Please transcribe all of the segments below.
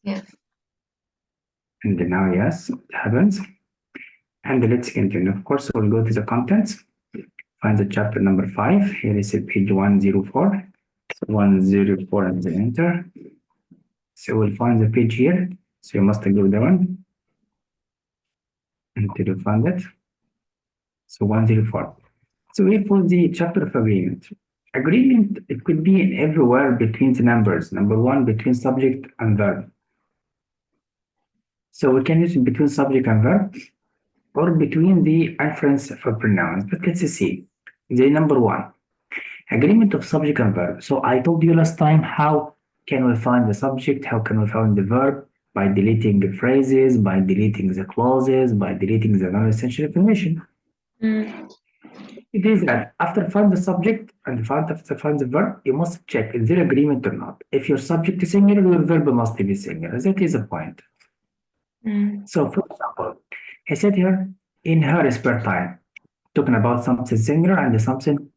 Yes. And now, yes, it happens. And let's continue. Of course, we'll go to the contents. Find the chapter number 5. Here is page 104. So 104 and then enter. So we'll find the page here. So you must go down until you find it. So 104. So here for the chapter of agreement. Agreement, it could be in everywhere between the numbers. Number one, between subject and verb. So we can use it between subject and verb or between the inference for pronouns. But let's see. The number one, agreement of subject and verb. So I told you last time how can we find the subject, how can we find the verb? By deleting the phrases, by deleting the clauses, by deleting the non-essential information. It is that after find the subject and after find the verb, you must check is there agreement or not. If your subject is singular, your verb must be singular. That is a point. So for example, he said here in her spare time, talking about something singular and something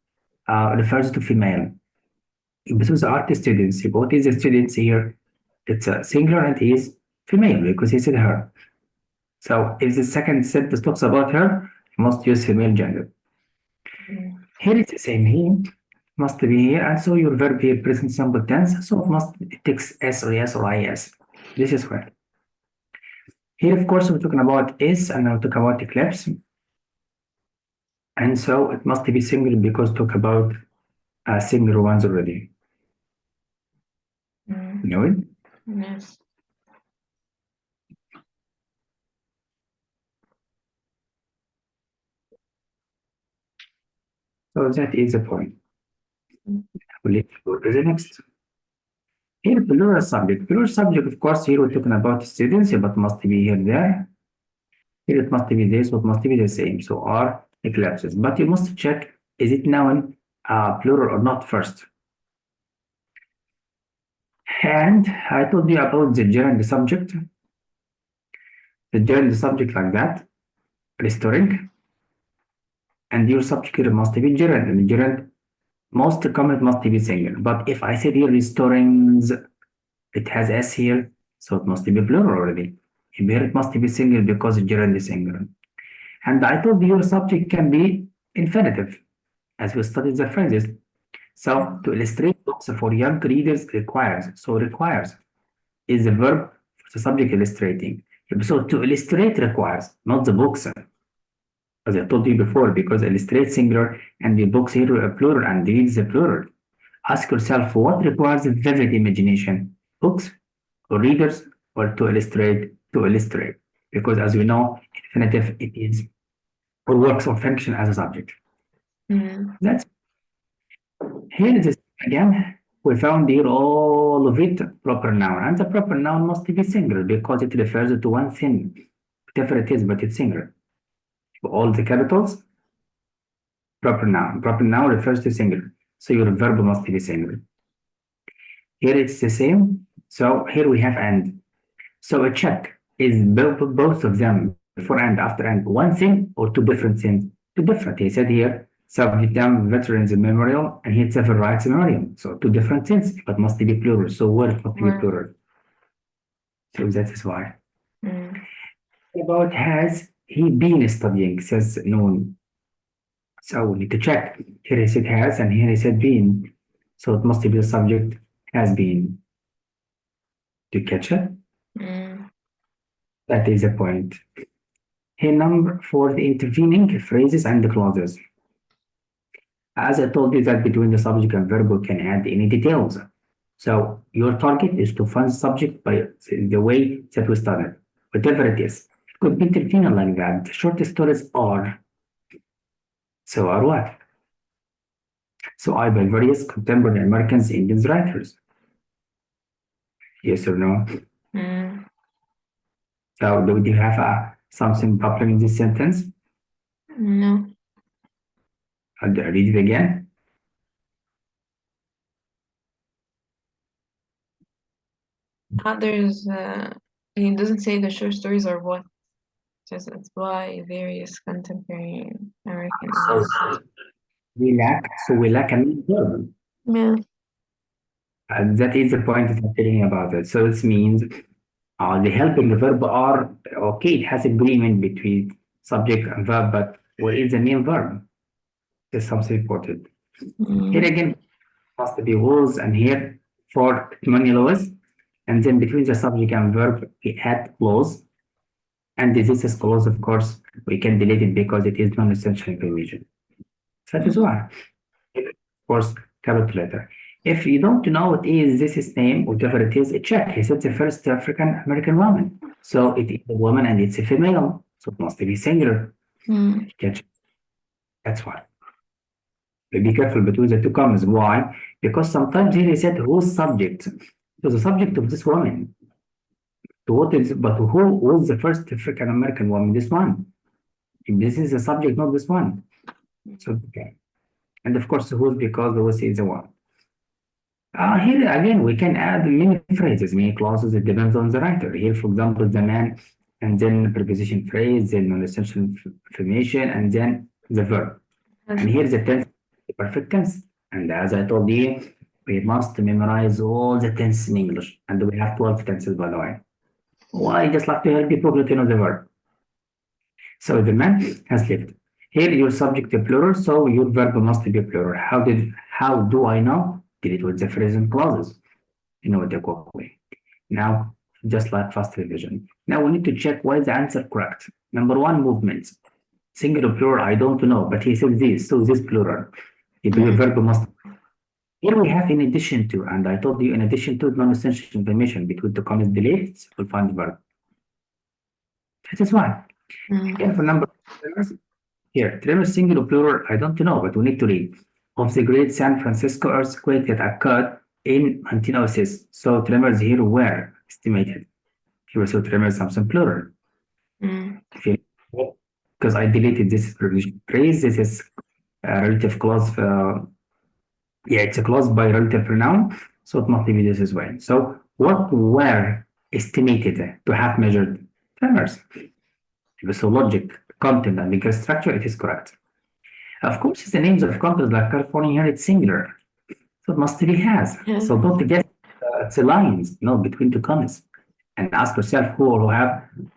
refers to female. Because the art students, what is the students here? It's a singular and is female because he said her. So if the second sentence talks about her, you must use female gender. Here it's the same. He must be here, and so your verb here present simple tense, so it takes s or yes or is. This is correct. Here, of course, we're talking about is, and I'll talk about eclipse. And so it must be singular because talk about singular ones already. You know it? Yes. So that is the point. Let's go to the next. Here, plural subject. Plural subject, of course, here we're talking about students, but must be here, there. Here it must be this, what must be the same. So are eclipses. But you must check, is it noun plural or not first? And I told you about the gerund subject. The gerund subject like that, restoring. And your subject here must be gerund. And gerund, most common must be singular. But if I said here restorings, it has s here, so it must be plural already. Here it must be singular because the gerund is singular. And I told you your subject can be infinitive, as we studied the phrases. So to illustrate books for young readers requires. So requires is the verb for the subject illustrating. So to illustrate requires, not the books. As I told you before, because illustrate singular and the books here are plural and read is a plural. Ask yourself what requires vivid imagination, books or readers or to illustrate, because as we know, infinitive it is or works or function as a subject. That's here it is again. We found here all of it proper noun, and the proper noun must be singular because it refers to one thing, whatever it is, but it's singular. All the capitals, proper noun. Proper noun refers to singular, so your verb must be singular. Here it's the same. So here we have and. So a check is both of them before and after and one thing or two different things. Two different. He said here Vietnam Veterans Memorial and here Civil Rights Memorial. So two different things, but must be plural. So word must be plural. So that is why. About has he been studying, says Noon. So we need to check. Here he said has and here he said been. So it must be the subject has been. Do you catch it? That is the point. Here number for the intervening phrases and the clauses. As I told you that between the subject and verb we can add any details. So your target is to find the subject by the way that we started, whatever it is. It could be intervening like that. The short stories are. So are what? So I by various contemporary American Indian writers. Yes or no? So do you have something popular in this sentence? No. I'll read it again. There's he doesn't say the short stories are what. Just it's by various contemporary American. So we lack a main verb. Yeah. And that is the point that I'm telling you about it. So it means the helping verb are okay, it has agreement between subject and verb, but what is the main verb? Is something important. Here again, must be was and here for many laws. And then between the subject and verb, we add clause. And this is clause, of course, we can delete it because it is non-essential information. So that is why. Of course, capital letter. If you don't know what is this name, whatever it is, check. He said the first African American woman. So it is a woman and it's a female. So it must be singular. Catch. That's why. Be careful between the two commas. Why? Because sometimes here he said who's subject. So the subject of this woman. So what is but who was the first African American woman? This one. This is the subject, not this one. So okay. And of course, who's because the was is the one. Here again, we can add many phrases, many clauses. It depends on the writer. Here, for example, the man, and then preposition phrase, then non-essential information, and then the verb. And here's the tense, the perfect tense. And as I told you, we must memorize all the tenses in English. And we have 12 tenses, by the way. Well, I just like to help people to know the verb. So the man has lived. Here, your subject is plural, so your verb must be plural. How do I know? Did it with the present clauses. You know what they call way. Now, just like fast revision. Now we need to check why is the answer correct. Number one, movements. Singular plural, I don't know, but he said this, so this plural. If your verb must. Here we have in addition to, and I told you in addition to non-essential information between the commas deleted, we'll find the verb. That is why. Here for number here, tremors singular plural, I don't know, but we need to read. Of the great San Francisco earthquake that occurred in 1906. So tremors here were estimated. Here so tremors something plural. Because I deleted this preposition phrase. This is a relative clause. Yeah, it's a clause by relative pronoun. So it must be this as well. So what were estimated to have measured tremors? So logic, content, and legal structure, it is correct. Of course, it's the names of countries like California here, it's singular. So it must be has. So don't guess it's a lines, between two commas. And ask yourself who or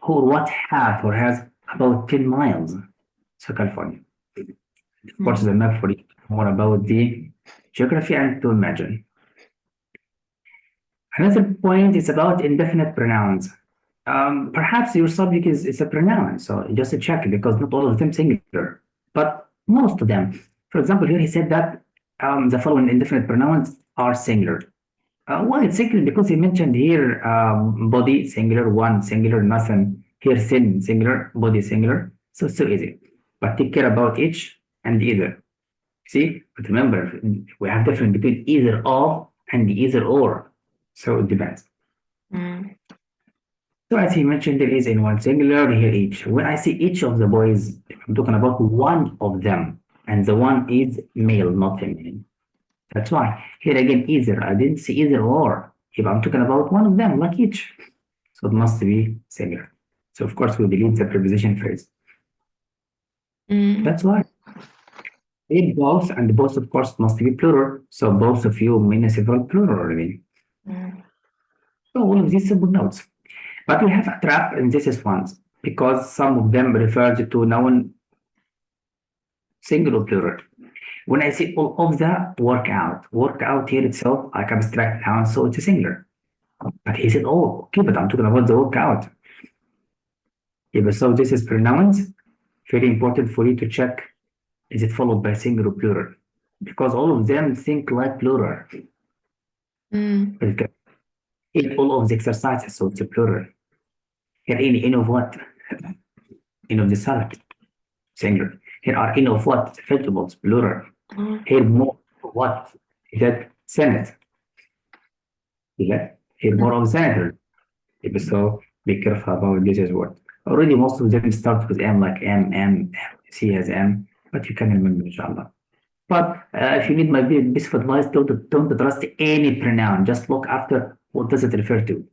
what have or has about 10 miles. So California. Of course, the map for you more about the geography and to imagine. Another point is about indefinite pronouns. Perhaps your subject is a pronoun, so just check because not all of them singular, but most of them. For example, here he said that the following indefinite pronouns are singular. Why it's singular? Because he mentioned here body singular, one singular, nothing. Here thin singular, body singular. So it's so easy. But take care about each and either. See, but remember we have difference between either of and either or. So it depends. So as he mentioned, there is in one singular here each. When I see each of the boys, I'm talking about one of them, and the one is male, not female. That's why here again either. I didn't see either or. If I'm talking about one of them, like each, so it must be singular. So of course we delete the preposition phrase. That's why. In both and both of course must be plural. So both of you mean several plural already. So all of these simple notes. But we have a trap in this ones because some of them refer to noun singular plural. When I say all of the workout here itself, I can abstract noun, so it's a singular. But he said, oh, okay, but I'm talking about the workout. Yeah, so this is pronouns. Very important for you to check. Is it followed by singular plural? Because all of them think like plural. In all of the exercises, so it's a plural. Here in of what? In of the salad, singular. Here are in of what? Vegetables, plural. Here more of what? Is that Senate? Yeah. Here more of senator. So be careful about this as well. Already most of them start with M, like M, C as M, but you can remember inshallah. But if you need my piece of advice, don't trust any pronoun. Just look after what does it refer to.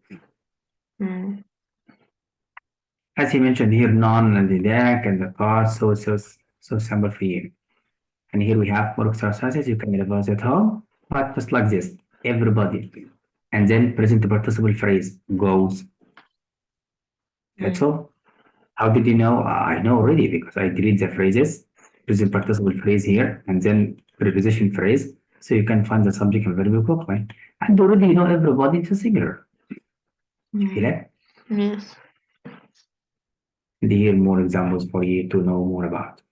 As he mentioned here, non and the deck and the car, so simple for you. And here we have more exercises you can revise at home, but just like this. everybody. And then present participle phrase, goes. That's all. How did you know? I know already because I delete the phrases, present participle phrase here, and then preposition phrase, so you can find the subject and verb quickly. And already you know everybody is a singular. Feel it? Yes. And here more examples for you to know more about.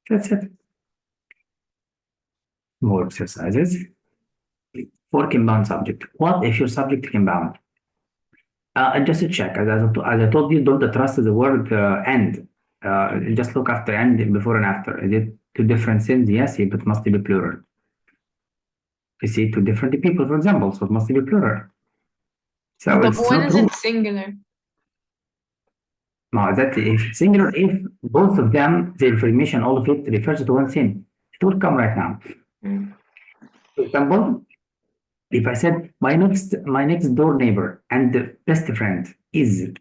That's it. More exercises. For compound subject. What if your subject compound? Just to check, as I told you, don't trust the word and. Just look after and before and after. Is it two different things? Yes, it must be plural. You see, two different people, for example, so it must be plural. So But it's when not is true. it singular? No, that if it's singular, if both of them, the information, all of it refers to one thing, it will come right now. For example, if I said my next door neighbor and the best friend is,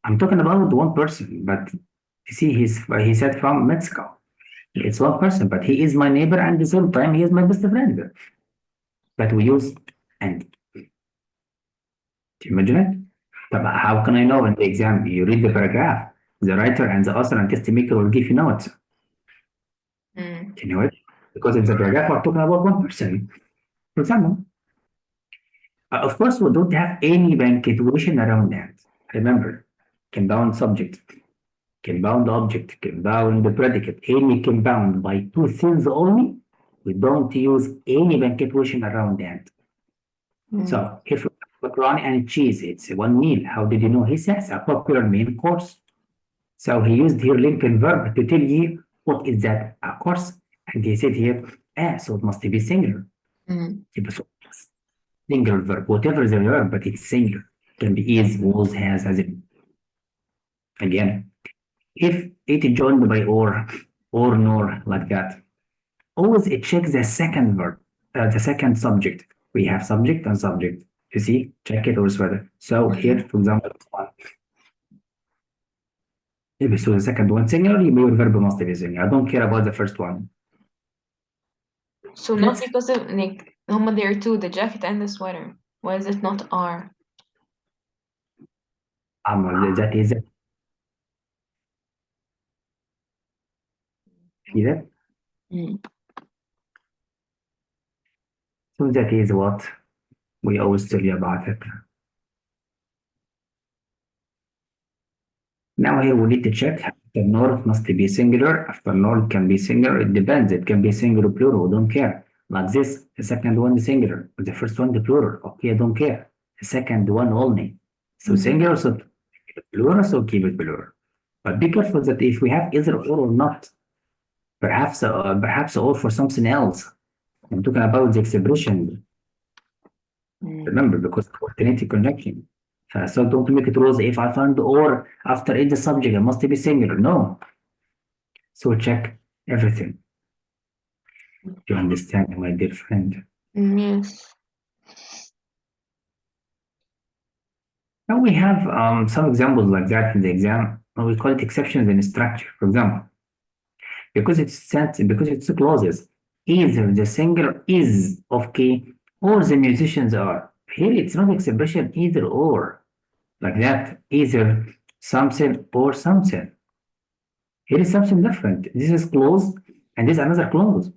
I'm talking about one person, but you see, he said from Mexico. It's one person, but he is my neighbor and at the same time he is my best friend. But we use and. Do you imagine it? But how can I know in the exam? You read the paragraph, the writer and the author and test maker will give you notes. Do you know it? Because in the paragraph we're talking about one person. For example, of course, we don't have any punctuation around that. Remember, compound subject, compound object, compound predicate, any compound by two things only, we don't use any punctuation around that. So if macaroni and cheese, it's one meal. How did you know? He says a popular main course. So he used here Lincoln verb to tell you what is that a course, and he said here, so it must be singular. Singular verb, whatever the verb, but it's singular. Can be is, was, has, in. Again, if it is joined by or nor, like that, always check the second verb, the second subject. We have subject and subject. You see, check it always whether. So here, for example, one. If so the second one singular, your verb must be singular. I don't care about the first one. So not because of like there are two, the jacket and the sweater. Why is it not are? That is it. See that? So that is what we always tell you about it. Now here we need to check after north must be singular, after north can be singular, it depends, it can be singular plural, don't care. Like this, the second one is singular, the first one the plural, okay, I don't care. The second one only. So singular, so plural, so keep it plural. But be careful that if we have either or not, perhaps or for something else. I'm talking about the expression. Remember, because coordinated connection. So don't make it rules if I find or after in the subject, it must be singular. No. So check everything. Do you understand, my dear friend? Yes. Now we have some examples like that in the exam. We call it exceptions in structure, for example. Because it's clauses. Either the singer is of key or the musicians are. Here it's not expression either or. Like that, either something or something. Here is something different. This is clause and this is another clause.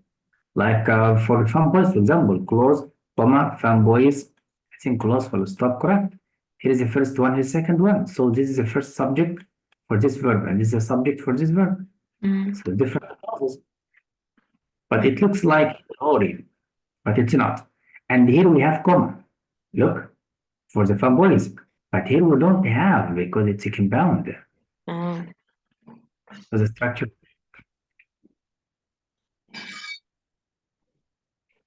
Like for fanboys, for example, clause, comma, fanboys, I think clause full stop, correct? Here is the first one, here's the second one. So this is the first subject for this verb, and this is the subject for this verb. So different clauses. But it looks like Ori, but it's not. And here we have comma. Look, for the fanboys. But here we don't have because it's a compound. So the structure.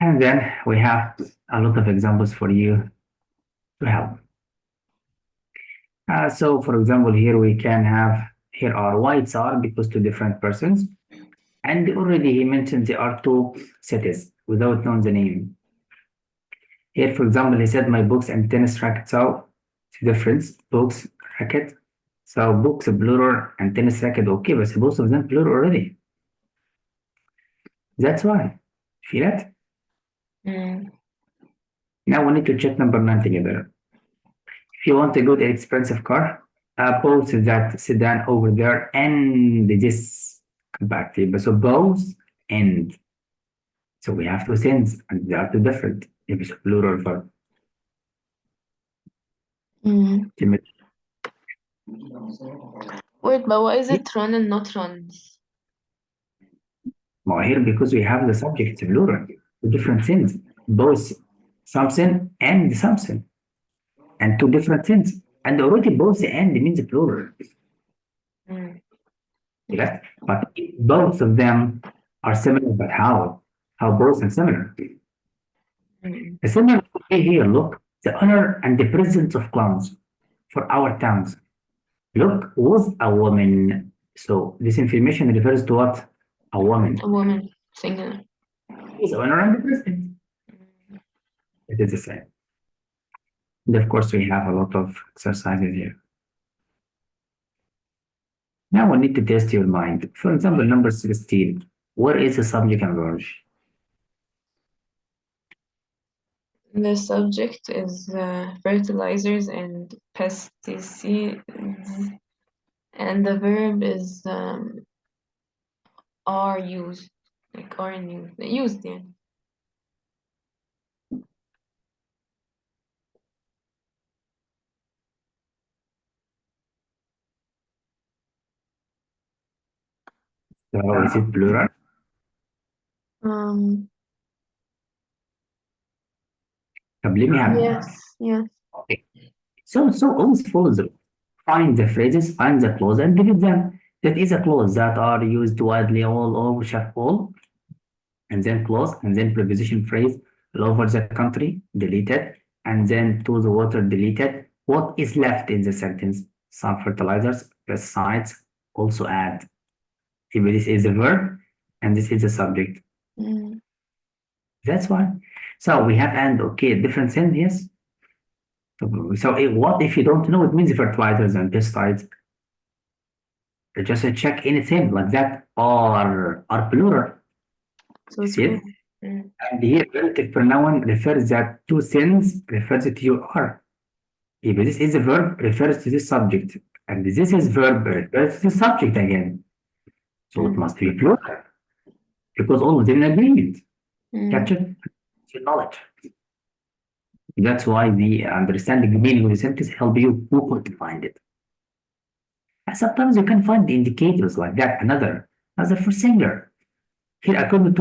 And then we have a lot of examples for you to help. So for example, here we can have, here are whites are because two different persons. And already he mentioned there are two cities without knowing the name. Here, for example, he said my books and tennis racket. So it's difference, books, racket. So books plural and tennis racket, okay, but both of them plural already. That's why. Feel it? Now we need to check number 9 together. If you want a good expensive car, both that sedan over there and this compactable. So both and. So we have two things and they are two different. If it's plural verb. Mm. Timid. Wait, but what is it run and not runs? Well, here because we have the subject it's plural, two different things. Both something and something. And two different things. And already both and means plural. Mm. Yes? But both of them are similar, but how? How both are similar? Mm. The similar here, look, the honor and the presence of clowns for our towns. Look, was a woman. So this information refers to what? A woman. A woman, singular. Is honor and the present. Mm. It is the same. And of course, we have a lot of exercises here. Now we need to test your mind. For example, number 16. Where is the subject and verb? The subject is fertilizers and pesticides, and the verb is are used, like are in use, used, yeah. So is it plural? Um, طب let me have it. yes, yes. Okay. So always follow the find the phrases, find the clause, and delete them. That is a clause that are used widely all over check all, and then clause, and then preposition phrase all over the country, deleted, and then to the water, deleted. What is left in the sentence? Some fertilizers, pesticides, also add. If this is a verb, and this is the subject. Mm. That's why. So we have and okay, different sense, yes. So what if you don't know? It means fertilizers and pesticides. Just check anything like that are plural. So it's See it? plural. Mm. And here relative pronoun refers that two things refers to you are. If this is a verb refers to the subject, and this is verb refers to the subject again. So it Mm. must be plural because all of them in agreement. Mm. Captured your knowledge. That's why the understanding the meaning of the sentence help you quickly to find it. And sometimes you can find the indicators like that. Another for singular. Here, according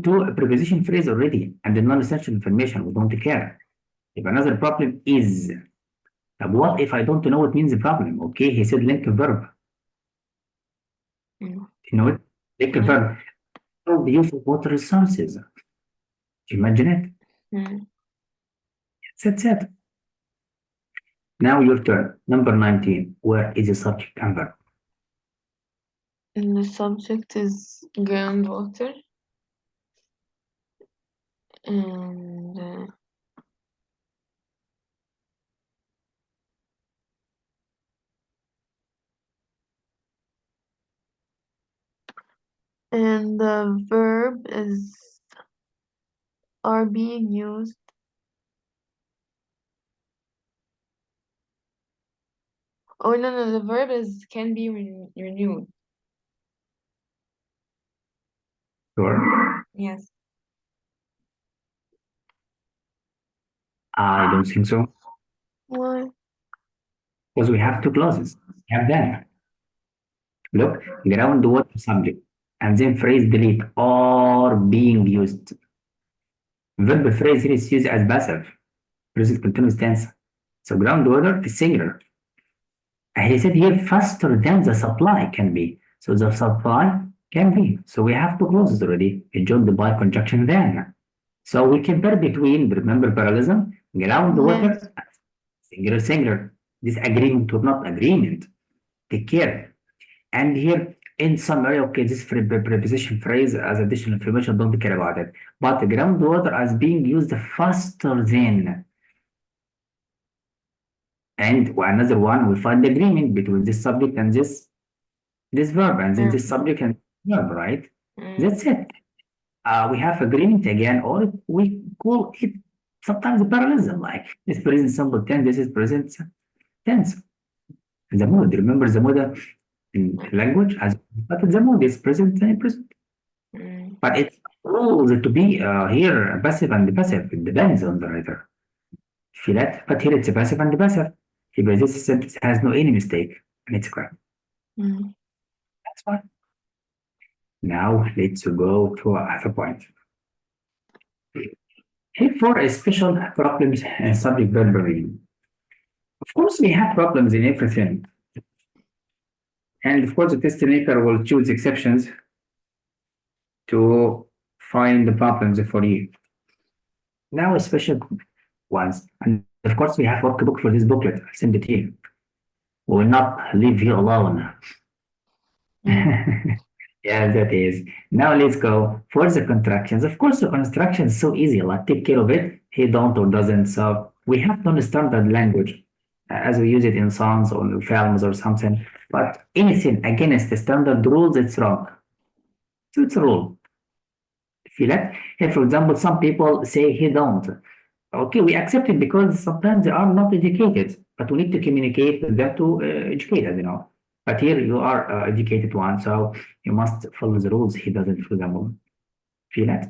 to a preposition phrase already and the non-essential information, we don't care. If another problem is, what if I don't know what means the problem? Okay, he said link verb. Mm. You know it? Link Yeah. verb. So the use of water resources. Imagine it. Mm. That's it. Now your turn. Number 19. Where is the subject and verb? And the subject is groundwater, and the verb is are being used. Oh no, the verb is can be renewed. Sure. Yes. I don't think so. Why? Because we have two clauses. We have them. Look, groundwater subject. And then phrase delete or being used. Verb phrase here is used as passive. Present continuous tense. So groundwater is singular. And he said here faster than the supply can be. So the supply can be. So we have two clauses already. Joined by conjunction then. So we compare between, remember parallelism, groundwater, Yes. singular. This agreement or not agreement. Take care. And here in summary, okay, this preposition phrase as additional information, don't care about it. But groundwater as being used faster than. And another one, we find the agreement between this subject and this verb, and then this subject and verb, right? Mm. That's it. We have agreement again, or we call it sometimes parallelism, like this present simple tense, this is present tense. The mood, remember the mood in language as but the mood is present and present. Mm. But it's rules to be here passive and passive. It depends on the writer. Feel that? But here it's a passive and passive. If this sentence has no any mistake and it's correct. Mm. That's fine. Now let's go to another point. Here for a special problems and subject verb reading. Of course, we have problems in everything. And of course, the test maker will choose exceptions to find the problems for you. Now, special ones. And of course, we have workbook for this booklet. I'll send it here. We will not leave you alone. Yeah, that is. Now let's go for the contractions. Of course, the construction is so easy. Like take care of it. He don't or doesn't. So we have to understand that language as we use it in songs or in films or something. But anything against the standard rules, it's wrong. So it's a rule. Feel it? If, for example, some people say he don't. Okay, we accept it because sometimes they are not educated, but we need to communicate with them to educate us, you know. But here you are educated one, so you must follow the rules. He doesn't follow them all. Feel it?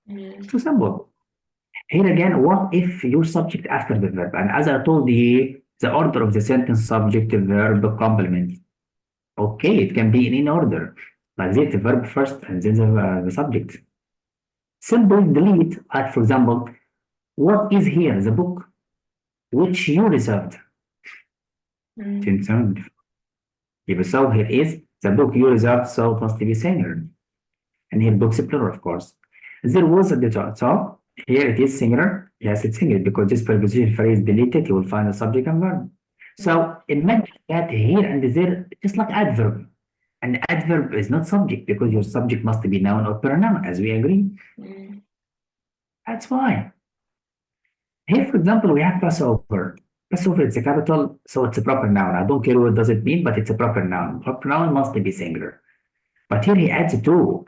Mm. Too simple. Here again, what if your subject after the verb? And as I told you, the order of the sentence, subject, verb, complement. Okay, it can be in any order. Like this, the verb first and then the subject. Simple delete, like for example, what is here? The book which you reserved. Mm. If so, here is the book you reserved, so it must be singular. And here books plural, of course. There was at the top. So here it is singular. Yes, it's singular because this preposition phrase deleted, you will find the subject and verb. So imagine that here and there, just like adverb. And adverb is not subject because your subject must be noun or pronoun, as we agree. Mm. That's fine. Here, for example, we have Passover. Passover is a capital, so it's a proper noun. I don't care what does it mean, but it's a proper noun. Proper noun must be singular. But here he adds two.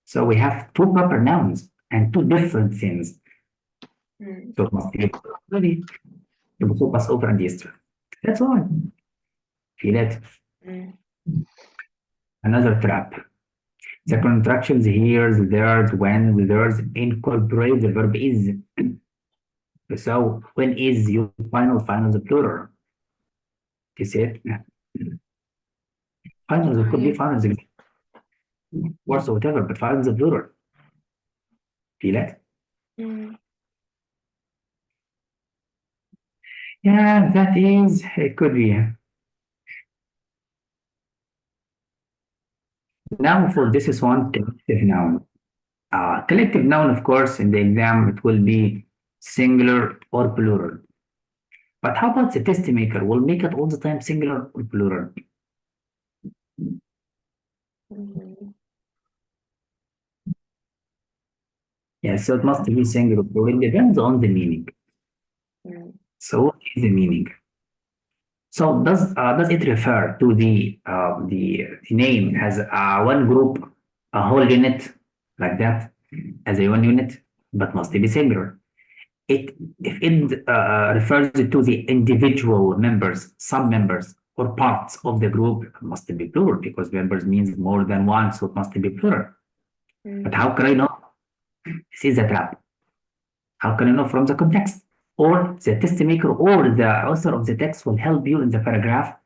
So we have two proper nouns and two different things. Mm. So it must be really before Passover and Easter. That's all. Feel it? Mm. Another trap. The contractions here, the there's, when, the there's incorporate the verb is. So when is your final is a plural. You see it? Finals, it could be finals, words or whatever, but finals is a plural. Feel it? Mm. Yeah, that is, it could be. Now for this is one collective noun. Collective noun, of course, in the exam, it will be singular or plural. But how about the test maker? Will make it all the time singular or plural? Mm. Yeah, so it must be singular or plural. It depends on the meaning. Mm. So what is the meaning? So does it refer to the name as one group, a whole unit like that, as a one unit, but must be singular? If it refers to the individual members, some members or parts of the group, it must be plural because members means more than one, so it must be plural. But how can I know? This is a trap. How can I know from the context? Or the test maker or the author of the text will help you in the paragraph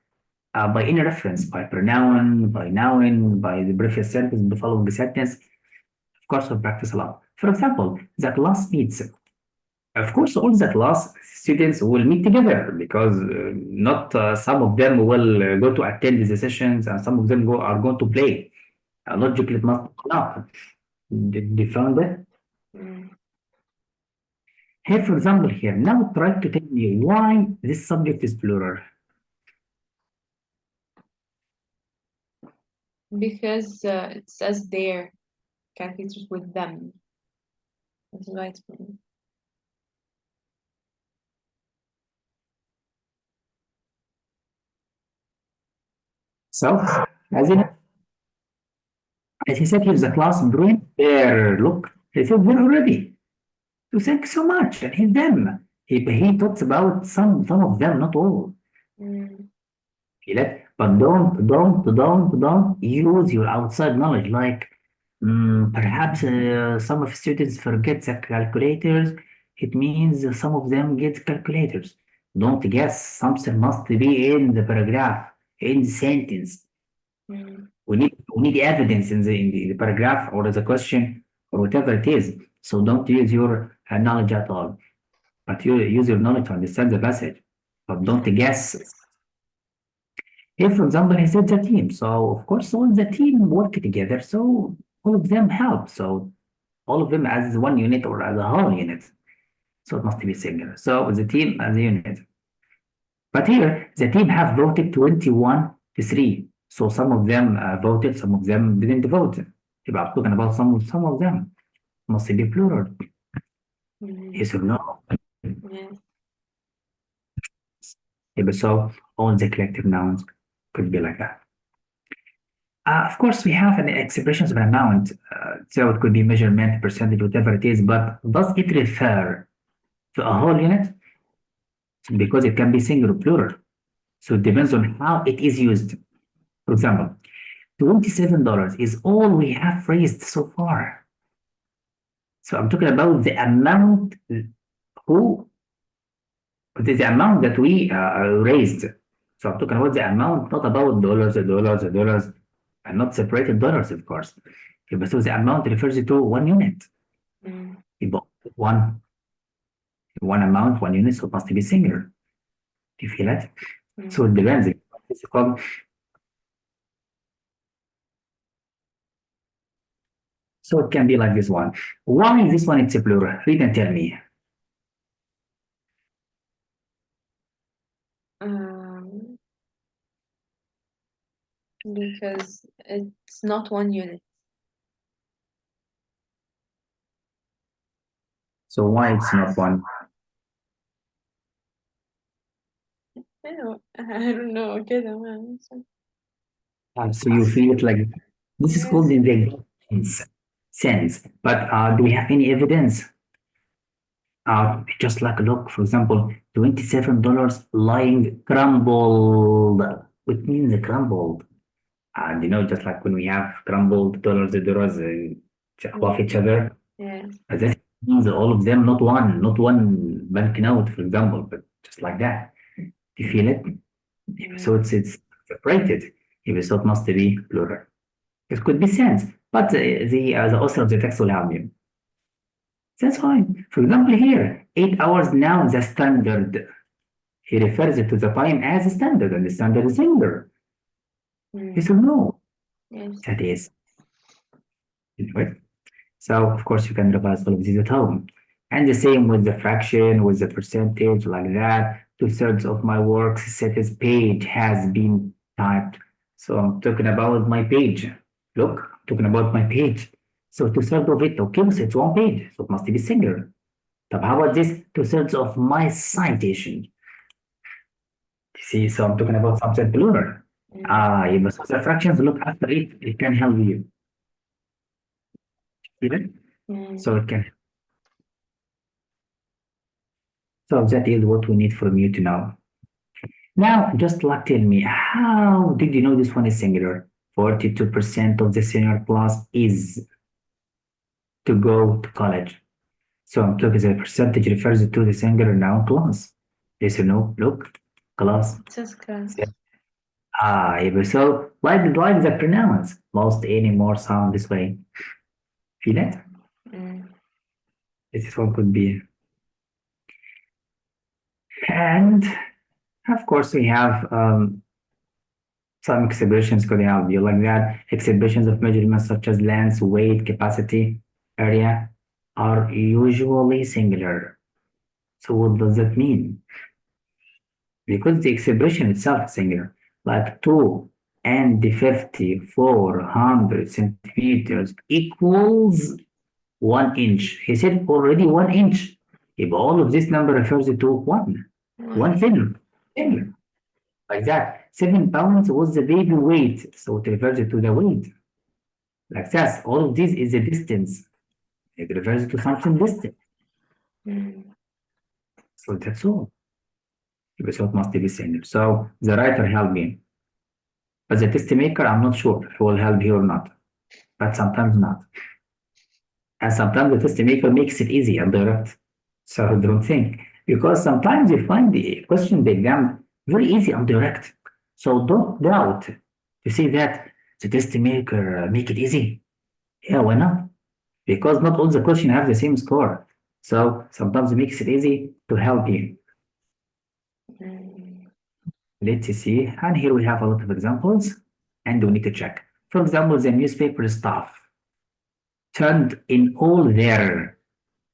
by any reference, by pronoun, by noun, by the previous sentence, the following sentence. Of course, we'll practice a lot. For example, the class meets. Of course, all the class students will meet together because not some of them will go to attend the sessions and some of them are going to play. Logically, it must not. Did you found that? Mm. Here, for example, here, now try to tell me why this subject is plural. Because it says there, calculators with them. That's why it's plural. So, as in, as he said, here's the class bring there. Look, he said there already. So thank you so much. And he's them. He talks about some of them, not all. Mm. But don't use your outside knowledge. Like perhaps some of students forget the calculators. It means some of them get calculators. Don't guess. Something must be in the paragraph, in the sentence. Mm. We need evidence in the paragraph or the question or whatever it is. So don't use your knowledge at all. But you use your knowledge to understand the passage. But don't guess. Here, for example, he said the team. So of course, all the team work together. So all of them help. So all of them as one unit or as a whole unit. So it must be singular. So the team as a unit. But here, the team have voted 21 to 3. So some of them voted, some of them didn't vote. If I'm talking about some of them, must be plural. Mm. Yes or no? Yes. So all the collective nouns could be like that. Of course, we have an expressions of an amount, so it could be measurement, percentage, whatever it is, but does it refer to a whole unit? Because it can be singular or plural. So it depends on how it is used. For example, $27 is all we have raised so far. So I'm talking about the amount the amount that we raised. So I'm talking about the amount, not about dollars, and not separated dollars, of course. Okay, so the amount refers to one unit. Mm. One amount, one unit, so it must be singular. Do you feel it? So it depends. It's called. So it can be like this one. Why is this one it's a plural? Read and tell me. Because it's not one unit. So why it's not one? I don't know كده ما So you feel it like this is called in the sense. But do we have any evidence? Just like look, for example, $27 lying crumbled. What means crumbled? And just like when we have crumbled dollars, the dollars above each other, Yes. that means all of them, not one banknote, for example, but just like that. Do you feel it? So it's separated. So it must be plural. It could be sense, but the author of the text will have you. That's fine. For example, here, 8 hours now, the standard. He refers to the time as a standard, and the standard is singular. Yes or no? Yes. That is. Anyway, so of course you can revise all of these at home. And the same with the fraction, with the percentage, like that. 2/3 of my works status page has been typed. So I'm talking about my page. Look, I'm talking about my page. So 2/3 of it, okay, so it's one page, so it must be singular. But how about this 2/3 of my citation? See, so I'm talking about something plural. But so the fractions look after it, it can help you. See it? So it can. So that is what we need from you to know. Now, just like tell me, how did you know this one is singular? 42% of the senior class is to go to college. So I'm talking the percentage refers to the singular noun class. Yes or no? Look, class. It says class. So like the pronouns, lost any more sound this way. Feel it? This one could be. And of course, we have some expressions could help you like that. Expressions of measurements such as length, weight, capacity, area are usually singular. So what does that mean? Because the expression itself is singular, like 2 and 5,400 centimeters equals 1 inch. He said already 1 inch. If all of this number refers to one thing, like that. 7 pounds was the baby weight, so it refers to the weight. Like that. All of this is a distance. It refers to something distant. Mm. So that's all. So it must be single. So the writer helped me. But the test maker, I'm not sure if he will help you or not. But sometimes not. And sometimes the test maker makes it easy and direct. So don't think. Because sometimes you find the question, the exam, very easy and direct. So don't doubt to say that the test maker make it easy. Yeah, why not? Because not all the questions have the same score. So sometimes it makes it easy to help you. Mm. Let's see. And here we have a lot of examples and we need to check. For example, the newspaper staff turned in all their,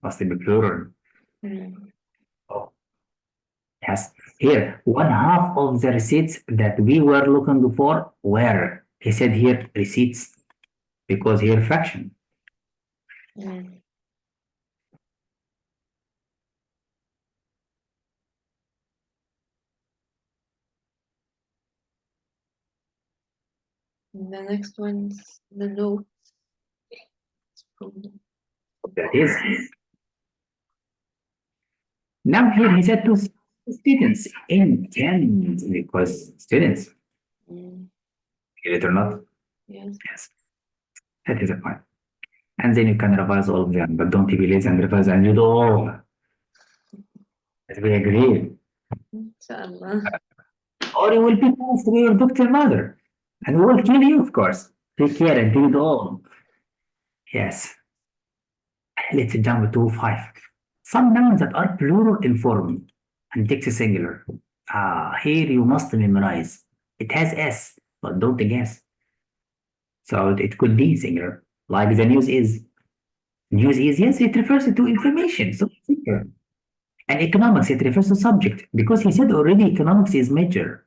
must be plural. Mm. Oh, yes. Here, one half of the receipts that we were looking for were, he said here, receipts, because here fraction. Mm. The next one's the notes. That is. Now here he said to students, intend, because students, Mm. get it or not? Yes. Yes, that is a point. And then you can revise all of them, but don't be lazy and revise and read all. As we agreed. Inshallah. Or you will be passed to your doctor mother. And we will kill you, of course. Take care and read all. Yes. Let's jump to 5. Some nouns that are plural in form and takes a singular. Here you must memorize. It has S, but don't guess. So it could be singular. Like the news is. News is, yes, it refers to information. So it's singular. And economics, it refers to subject. Because he said already economics is major.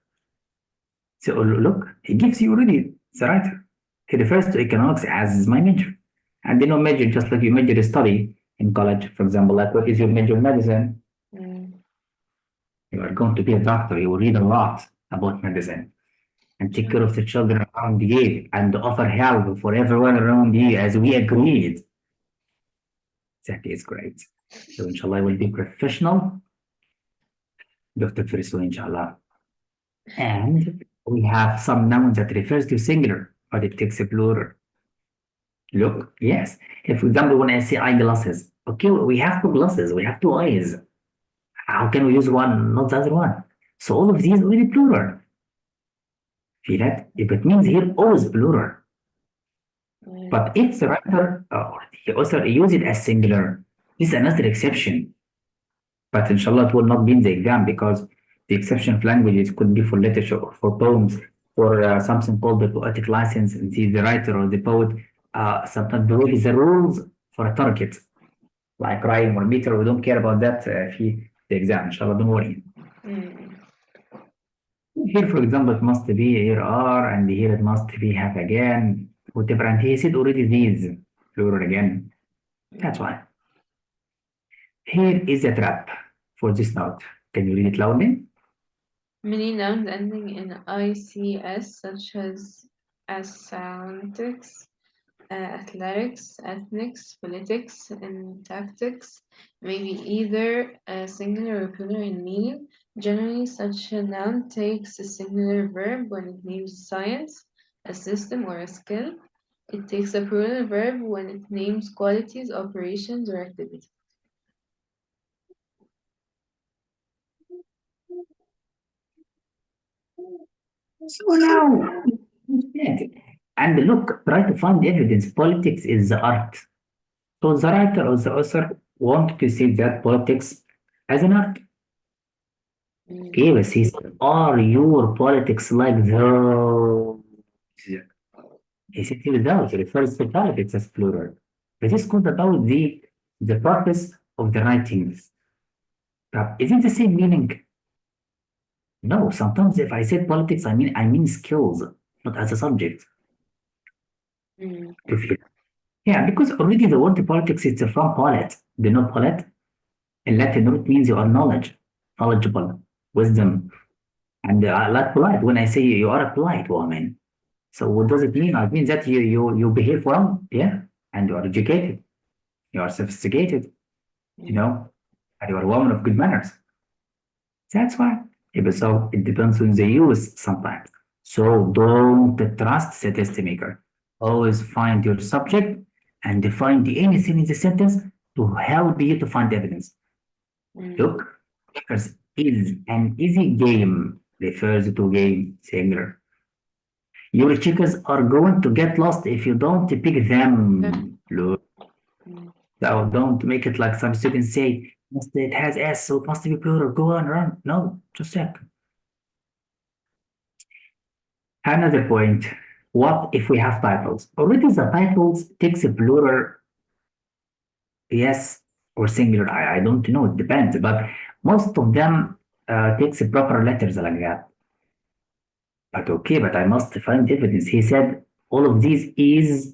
So look, he gives you already the writer. He refers to economics as my major. And major, just like you major study in college, for example, like what is your major in medicine? Mm. You are going to be a doctor. You will read a lot about medicine and take care of the children around you and offer help for everyone around you as we agreed. That is great. So inshallah, I will be professional. Dr. Firisu, inshallah. And we have some nouns that refers to singular, but it takes a plural. Look, yes. If, for example, when I say eyeglasses, okay, we have two glasses, we have two eyes. How can we use one, not the other one? So all of these will be plural. See that? If it means here always plural. Mm. But if the writer or the author use it as singular, this is another exception. But inshallah, it will not be in the exam because the exception of languages could be for literature or for poems or something called the poetic license. The writer or the poet sometimes breaks the rules for a target, like rhyme or meter. We don't care about that the exam. Inshallah, don't worry. Mm. Here, for example, it must be here are, and here it must be have again, whatever. And he said already these plural again. That's why. Here is a trap for this note. Can you read it loudly? Many nouns ending in ICS, such as aesthetics, athletics, ethnics, politics, and tactics, may be either singular or plural in meaning. Generally, such a noun takes a singular verb when it names a science, a system, or a skill. It takes a plural verb when it names qualities, operations, or activities. So now, and look, try to find evidence. Politics is the art. So the writer or the author want to see that politics as an art. Okay, but he said, are your politics like those? He said here those refers to politics as plural. But this called about the purpose of the writing. Is it the same meaning? No, sometimes if I said politics, I mean skills, not as a subject. Mm. If you Yeah, because already the word politics is from polit. Do you know polit? In Latin root means you are knowledgeable, wisdom, and like polite. When I say you are a polite woman, so what does it mean? It means that you behave well, yeah, and you are educated, you are sophisticated, you Mm. know. and you are a woman of good manners. That's why. So it depends on the use sometimes. So don't trust the test maker. Always find your subject and find anything in the sentence to help you to find evidence. Look, checkers is an easy game refers to game singular. Your checkers are going to get lost if you don't pick them. Look, Mm. so don't make it like some students say, it has S, so it must be plural. Go on, run. No, just check. Another point, what if we have titles? Already the titles takes a plural, yes, or singular. I don't know, it depends, but most of them takes proper letters like that. But okay, but I must find evidence. He said all of these is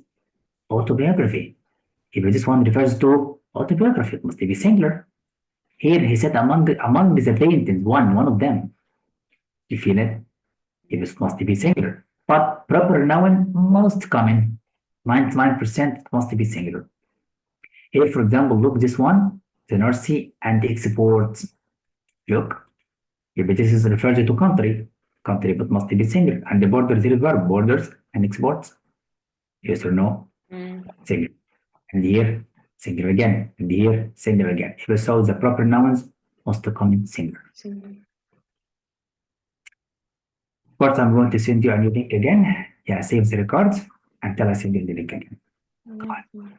autobiography. If this one refers to autobiography, it must be singular. Here he said among the paintings, one of them. You feel it? It must be singular. But proper noun, most common, 99% must be singular. Here, for example, look this one, the nursery and exports. Look, if this is referred to country, but must be singular. And the borders, there is verb, borders and exports. Yes or no? Singular. And here, singular again. And here, singular again. If so, the proper nouns must come in singular. Of course, I'm going to send you a new link again. Yeah, save the records and tell us if you the link again. Yeah.